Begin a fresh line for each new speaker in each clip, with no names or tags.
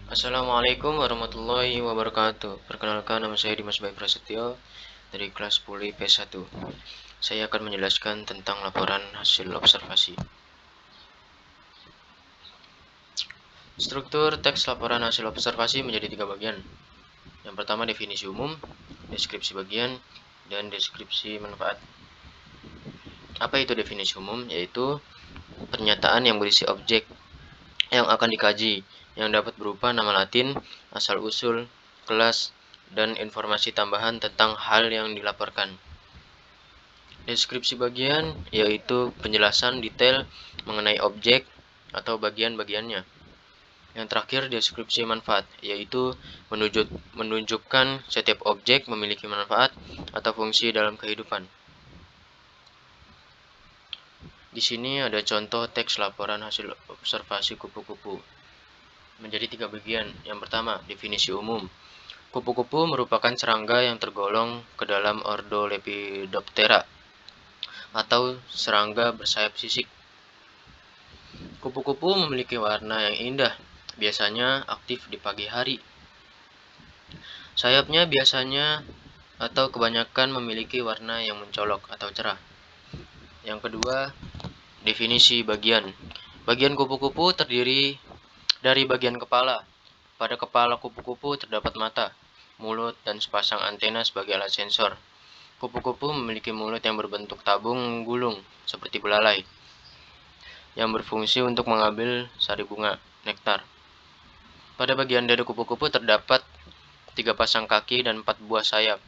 Assalamualaikum warahmatullahi wabarakatuh. Perkenalkan, nama saya Dimas Bayu Prasetyo dari kelas 10 IP1. Saya akan menjelaskan tentang laporan hasil observasi. Struktur teks laporan hasil observasi menjadi 3 bagian. Yang pertama definisi umum, deskripsi bagian, dan deskripsi manfaat. Apa itu definisi umum? Yaitu pernyataan yang berisi objek yang akan dikaji, yang dapat berupa nama latin, asal-usul, kelas, dan informasi tambahan tentang hal yang dilaporkan. Deskripsi bagian yaitu penjelasan detail mengenai objek atau bagian-bagiannya. Yang terakhir deskripsi manfaat yaitu menunjukkan setiap objek memiliki manfaat atau fungsi dalam kehidupan. Di sini ada contoh teks laporan hasil observasi kupu-kupu. Menjadi 3 bagian. Yang pertama, definisi umum. Kupu-kupu merupakan serangga yang tergolong ke dalam ordo Lepidoptera atau serangga bersayap sisik. Kupu-kupu memiliki warna yang indah, biasanya aktif di pagi hari. Sayapnya biasanya atau kebanyakan memiliki warna yang mencolok atau cerah. Yang kedua, definisi bagian. Bagian kupu-kupu terdiri dari bagian kepala. Pada kepala kupu-kupu terdapat mata, mulut, dan sepasang antena sebagai alat sensor. Kupu-kupu memiliki mulut yang berbentuk tabung gulung, seperti belalai, yang berfungsi untuk mengambil sari bunga, nektar. Pada bagian dada kupu-kupu terdapat 3 pasang kaki dan 4 buah sayap.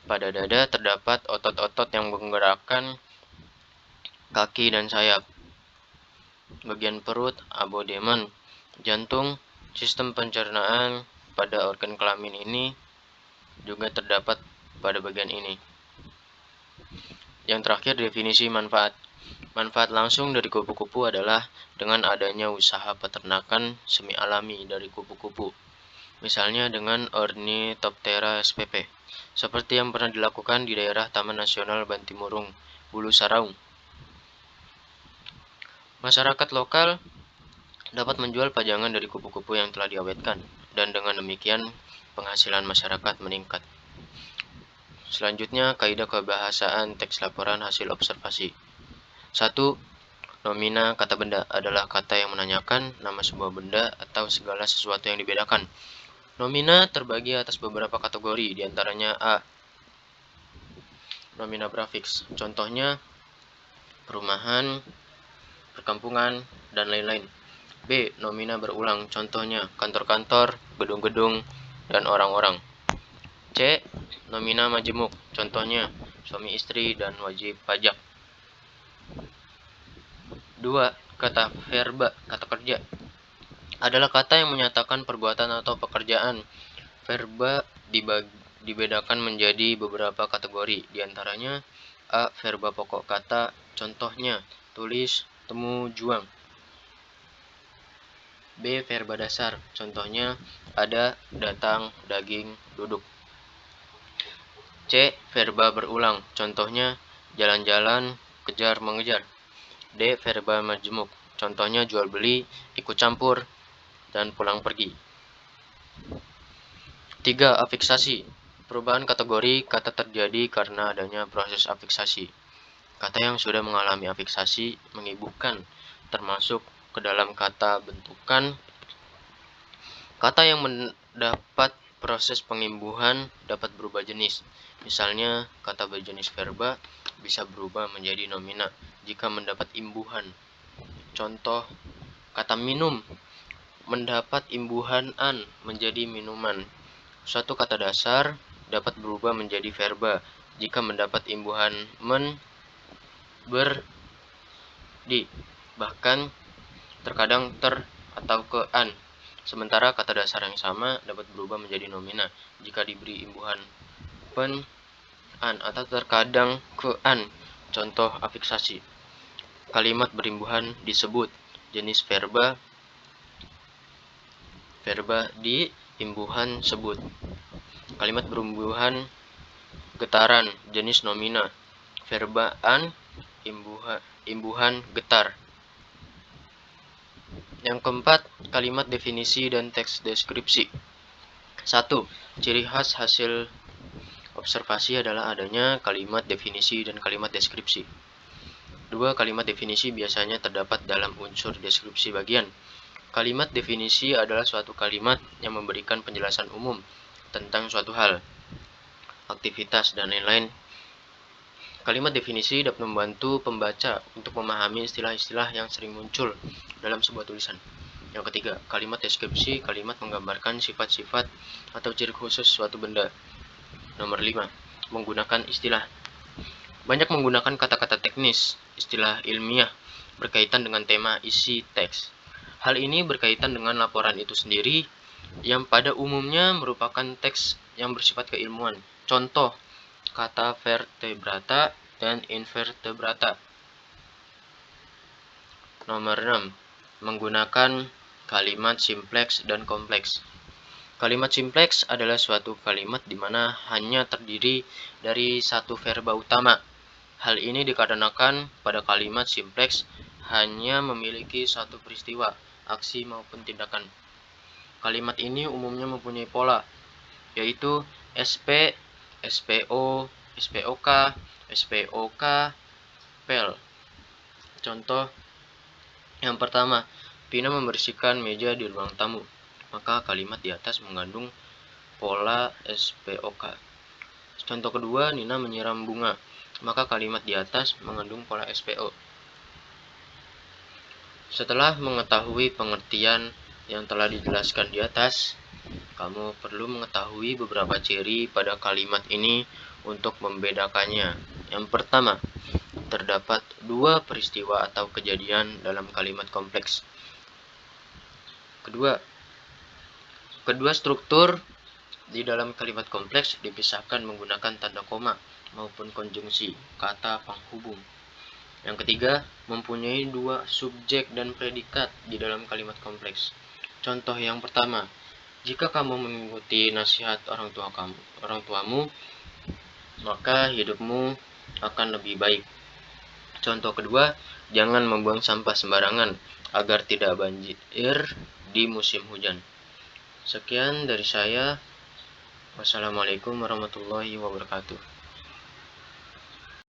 Pada dada terdapat otot-otot yang menggerakkan kaki dan sayap. Bagian perut, abodemen, jantung, sistem pencernaan pada organ kelamin ini juga terdapat pada bagian ini. Yang terakhir, definisi manfaat. Manfaat langsung dari kupu-kupu adalah dengan adanya usaha peternakan semi alami dari kupu-kupu. Misalnya dengan Ornithoptera spp, seperti yang pernah dilakukan di daerah Taman Nasional Bantimurung, Bulu Saraung. Masyarakat lokal dapat menjual pajangan dari kupu-kupu yang telah diawetkan, dan dengan demikian penghasilan masyarakat meningkat. Selanjutnya, kaidah kebahasaan teks laporan hasil observasi. 1. Nomina kata benda adalah kata yang menanyakan nama sebuah benda atau segala sesuatu yang dibedakan. Nomina terbagi atas beberapa kategori, diantaranya A. Nomina prafiks, contohnya perumahan, perkampungan, dan lain-lain. B. Nomina berulang, contohnya kantor-kantor, gedung-gedung, dan orang-orang. C. Nomina majemuk, contohnya suami istri dan wajib pajak. 2. Kata verba, kata kerja, adalah kata yang menyatakan perbuatan atau pekerjaan. Verba dibedakan menjadi beberapa kategori, diantaranya A. Verba pokok kata, contohnya tulis, temu, juang. B. Verba dasar, contohnya ada, datang, daging, duduk. C. Verba berulang, contohnya jalan-jalan, kejar, mengejar. D. Verba majemuk, contohnya jual beli, ikut campur, dan pulang pergi. 3. Afiksasi. Perubahan kategori kata terjadi karena adanya proses afiksasi. Kata yang sudah mengalami afiksasi mengibukan, termasuk ke dalam kata bentukan. Kata yang mendapat proses pengimbuhan dapat berubah jenis. Misalnya, kata berjenis verba bisa berubah menjadi nomina jika mendapat imbuhan. Contoh, kata minum mendapat imbuhan an menjadi minuman. Suatu kata dasar dapat berubah menjadi verba jika mendapat imbuhan men, ber, di, bahkan terkadang ter atau ke an. Sementara kata dasar yang sama dapat berubah menjadi nomina jika diberi imbuhan pen, an, atau terkadang ke an. Contoh afiksasi. Kalimat berimbuhan disebut jenis verba di imbuhan sebut. Kalimat berimbuhan getaran jenis nomina. Verba an imbuhan getar. Yang keempat, kalimat definisi dan teks deskripsi. 1. Ciri khas hasil observasi adalah adanya kalimat definisi dan kalimat deskripsi. 2. Kalimat definisi biasanya terdapat dalam unsur deskripsi bagian. Kalimat definisi adalah suatu kalimat yang memberikan penjelasan umum tentang suatu hal, aktivitas, dan lain-lain. Kalimat definisi dapat membantu pembaca untuk memahami istilah-istilah yang sering muncul dalam sebuah tulisan. Yang ketiga, kalimat deskripsi, kalimat menggambarkan sifat-sifat atau ciri khusus suatu benda. Nomor 5, menggunakan istilah. Banyak menggunakan kata-kata teknis, istilah ilmiah, berkaitan dengan tema isi teks. Hal ini berkaitan dengan laporan itu sendiri, yang pada umumnya merupakan teks yang bersifat keilmuan. Contoh, kata vertebrata dan invertebrata. Nomor 6, menggunakan kalimat simpleks dan kompleks. Kalimat simpleks adalah suatu kalimat di mana hanya terdiri dari satu verba utama. Hal ini dikarenakan pada kalimat simpleks hanya memiliki satu peristiwa, aksi maupun tindakan. Kalimat ini umumnya mempunyai pola, yaitu SP, SPO, SPOK, SPOK, PEL. Contoh yang pertama, Pina membersihkan meja di ruang tamu. Maka kalimat di atas mengandung pola SPOK. Contoh kedua, Nina menyiram bunga. Maka kalimat di atas mengandung pola SPO. Setelah mengetahui pengertian yang telah dijelaskan di atas, kamu perlu mengetahui beberapa ciri pada kalimat ini untuk membedakannya. Yang pertama, terdapat dua peristiwa atau kejadian dalam kalimat kompleks. Kedua struktur di dalam kalimat kompleks dipisahkan menggunakan tanda koma maupun konjungsi kata penghubung. Yang ketiga, mempunyai dua subjek dan predikat di dalam kalimat kompleks. Contoh yang pertama, jika kamu mengikuti nasihat orang tuamu, maka hidupmu akan lebih baik. Contoh kedua, jangan membuang sampah sembarangan agar tidak banjir di musim hujan. Sekian dari saya. Wassalamualaikum warahmatullahi wabarakatuh.